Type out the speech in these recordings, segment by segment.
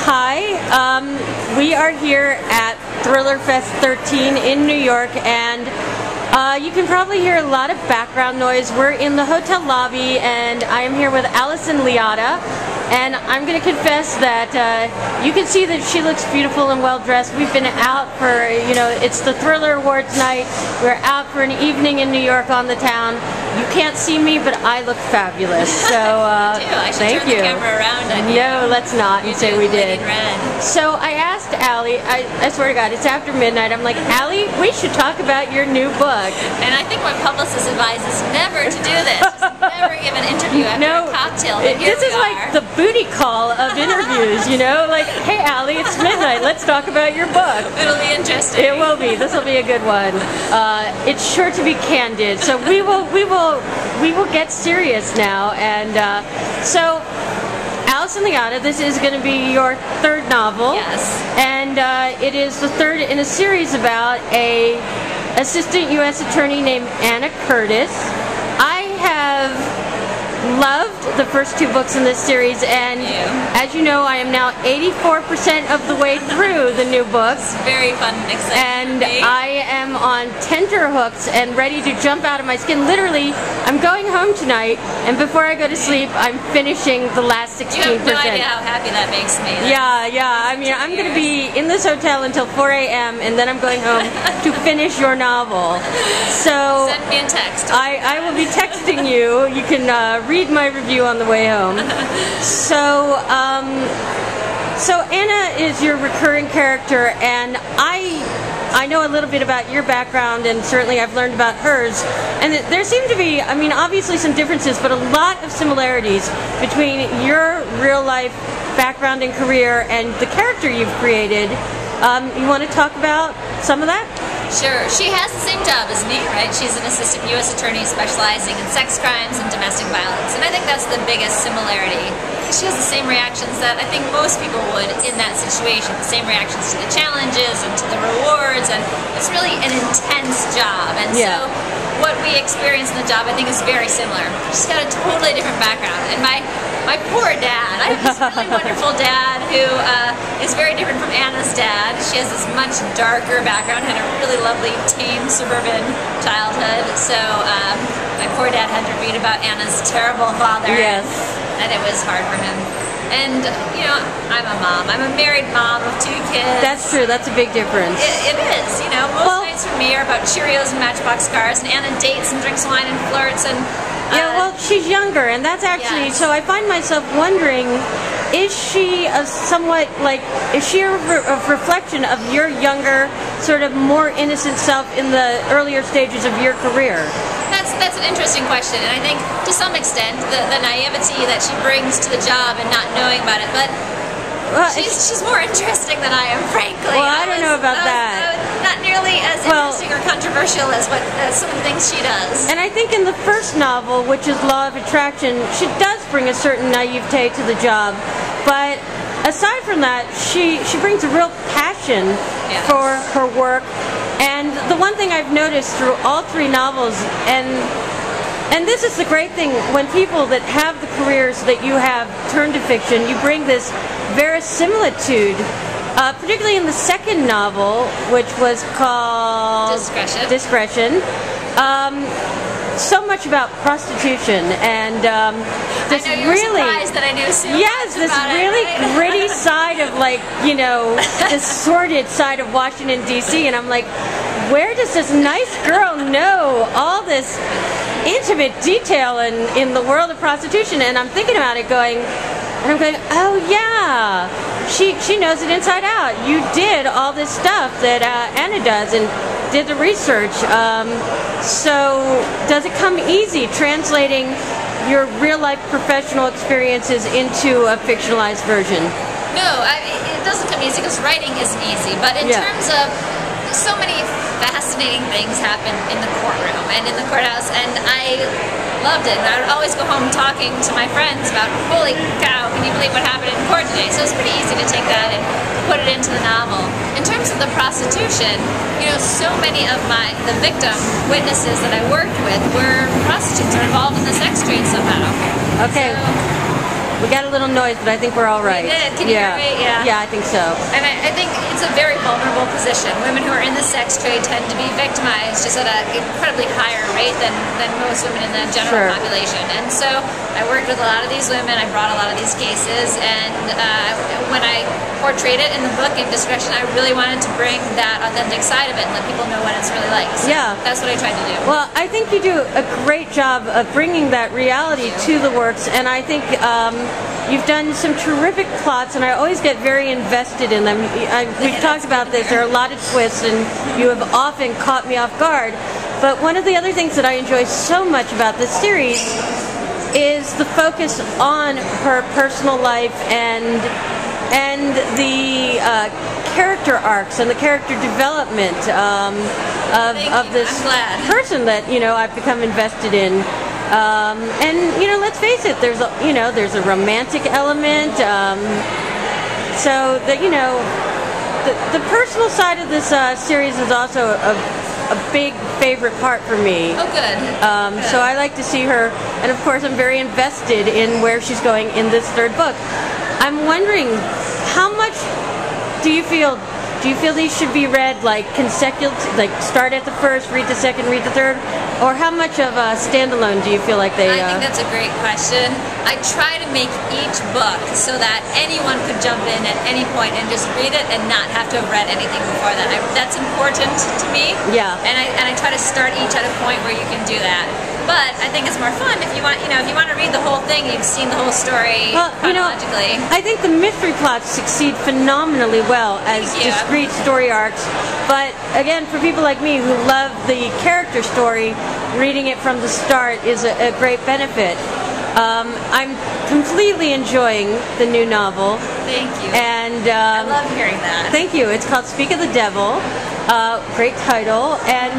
Hi, we are here at Thrillerfest VIII in New York, and you can probably hear a lot of background noise. We're in the hotel lobby, and I am here with Allison Leotta. And I'm going to confess that you can see that she looks beautiful and well dressed. We've been out for, it's the Thriller Awards night. We're out for an evening in New York on the town. You can't see me, but I look fabulous. So thank you. Turn the camera around on you. No, let's not. You say we did. So I asked Allie, I swear to God, it's after midnight. I'm like, Allie, we should talk about your new book. And I think my publicist advises never to do this. Just never give an interview after a cocktail. But this is like the booty call of interviews, like, hey Allie, it's midnight, let's talk about your book. It'll be interesting. It will be. This will be a good one. It's sure to be candid. So we will get serious now. And so Allison Leotta, this is going to be your third novel. Yes. And it is the third in a series about a assistant U.S. attorney named Anna Curtis. I have loved the first two books in this series, and as you know, I am now 84% of the way through the new books. Very fun and exciting. And I am on tenterhooks and ready to jump out of my skin. Literally, I'm going home tonight, and before I go to sleep, I'm finishing the last 16%. You have no idea how happy that makes me. Yeah. I mean, I'm going to be in this hotel until 4 a.m., and then I'm going home to finish your novel. So send me a text. I will be texting you. You can read my review on the way home. So Anna is your recurring character, and I know a little bit about your background, and certainly I've learned about hers. And there seem to be, obviously some differences, but a lot of similarities between your real life background and career and the character you've created. You want to talk about some of that? Sure. She has the same job as me, right? She's an assistant U.S. attorney specializing in sex crimes and domestic violence. And I think that's the biggest similarity. She has the same reactions that I think most people would in that situation. The same reactions to the challenges and to the rewards. And it's really an intense job. And so what we experience in the job, I think, is very similar. She's got a totally different background. And my poor dad. I have this really wonderful dad who is very different from Anna's dad. She has this much darker background, had a really lovely, tame, suburban childhood. So my poor dad had to read about Anna's terrible father. Yes. And it was hard for him. And, I'm a mom. I'm a married mom of 2 kids. That's true. That's a big difference. It is. Most nights for me are about Cheerios and Matchbox cars, and Anna dates and drinks wine and flirts and... well, she's younger, and that's actually, so I find myself wondering, is she a reflection of your younger, sort of more innocent self in the earlier stages of your career? That's an interesting question, and I think to some extent the naivety that she brings to the job and not knowing about it, but she's more interesting than I am, frankly. Well, I don't know about that. Not nearly as interesting or controversial as some of the things she does. And I think in the first novel, which is Law of Attraction, she does bring a certain naivete to the job, but aside from that, she brings a real passion for her work. And the one thing I've noticed through all 3 novels, and this is the great thing, when people that have the careers that you have turn to fiction, you bring this verisimilitude, particularly in the second novel, which was called Discretion. So much about prostitution and this I know you were surprised that I knew so this really gritty side of this sordid side of Washington D.C. and I'm like, where does this nice girl know all this intimate detail in the world of prostitution? And I'm thinking about it I'm going, oh yeah, she knows it inside out. You did all this stuff that Anna does and did the research. So does it come easy translating your real-life professional experiences into a fictionalized version? No, it doesn't come easy because writing isn't easy. But in terms of so many fascinating things happen in the courtroom and in the courthouse, and I loved it. And I would always go home talking to my friends about, holy cow, can you believe what happened in court today? So it's pretty easy to take that and put it into the novel. In terms of the prostitution, so many of the victim witnesses that I worked with were prostitutes or involved in the sex trade somehow. Okay. So, We got a little noise, but I think we're all right. We did. Can you hear me? Yeah. Yeah, I think so. And I think it's a very vulnerable position. Women who are in the sex trade tend to be victimized just at an incredibly higher rate than most women in the general population. And so I worked with a lot of these women. I brought a lot of these cases, and when I portrayed it in the book, Indiscretion, I really wanted to bring that authentic side of it and let people know what it's really like. So that's what I tried to do. Well, I think you do a great job of bringing that reality to the works, and I think you've done some terrific plots, and I always get very invested in them. We've talked about this. There are a lot of twists, and you have often caught me off guard. But one of the other things that I enjoy so much about this series is the focus on her personal life and the character arcs and the character development of this person that I've become invested in. And let's face it, there's a romantic element. So that the personal side of this series is also a big favorite part for me. Oh, good. So I like to see her, and of course I'm very invested in where she's going in this third book. I'm wondering, how much do you feel these should be read like consecutive, like start at the first, read the second, read the third, or how much of a standalone do you feel like they? I think that's a great question. I try to make each book so that anyone could jump in at any point and just read it and not have to have read anything before that. That's important to me. Yeah. And I try to start each at a point where you can do that. But I think it's more fun if you want, if you want to read the whole thing, you've seen the whole story chronologically. I think the mystery plots succeed phenomenally well as discrete story arcs. But again, for people like me who love the character story, reading it from the start is a great benefit. I'm completely enjoying the new novel. Thank you. And I love hearing that. Thank you. It's called Speak of the Devil. Great title. And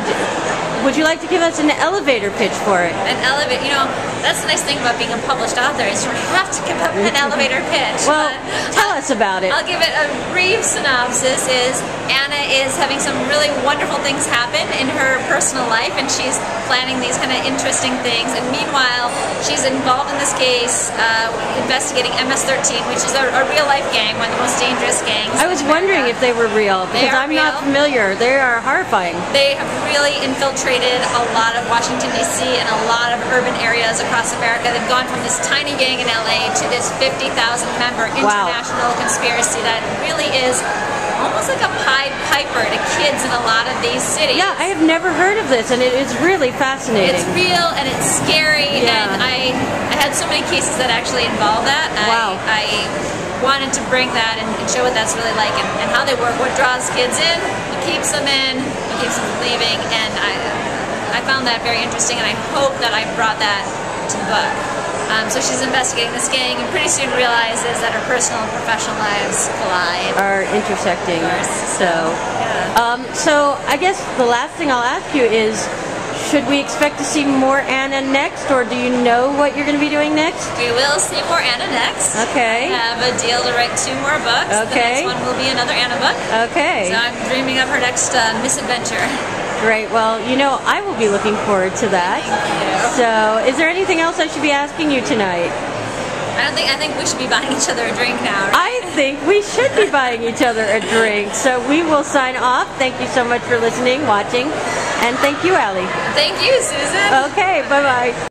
would you like to give us an elevator pitch for it? An elevator, that's the nice thing about being a published author is you don't have to give up an elevator pitch. Well, tell us about it. I'll give it a brief synopsis. Anna is having some really wonderful things happen in her personal life, and she's planning these kind of interesting things. And meanwhile, she's involved in this case, investigating MS-13, which is a real-life gang, one of the most dangerous gangs. I was wondering if they were real, because I'm not familiar. They are horrifying. They have really infiltrated a lot of Washington, D.C. and a lot of urban areas across America. They've gone from this tiny gang in L.A. to this 50,000-member international conspiracy that really is almost like a Pied Piper to kids in a lot of these cities. Yeah, I have never heard of this, and it is really fascinating. It's real, and it's scary, and I had so many cases that actually involve that. I wanted to bring that and show what that's really like and how they work, what draws kids in, what keeps them in, what keeps them from leaving, and I found that very interesting, and I hope that I brought that to the book. So she's investigating this gang and pretty soon realizes that her personal and professional lives collide. Are intersecting. So I guess the last thing I'll ask you is, should we expect to see more Anna next, or do you know what you're going to be doing next? We will see more Anna next. Okay. I have a deal to write 2 more books. Okay. The next one will be another Anna book. Okay. So I'm dreaming of her next misadventure. Great. Well, I will be looking forward to that. Thank you. So, is there anything else I should be asking you tonight? I think we should be buying each other a drink now, right? I think we should be buying each other a drink. So we will sign off. Thank you so much for listening, watching, and thank you, Allie. Thank you, Susan. Okay, bye-bye.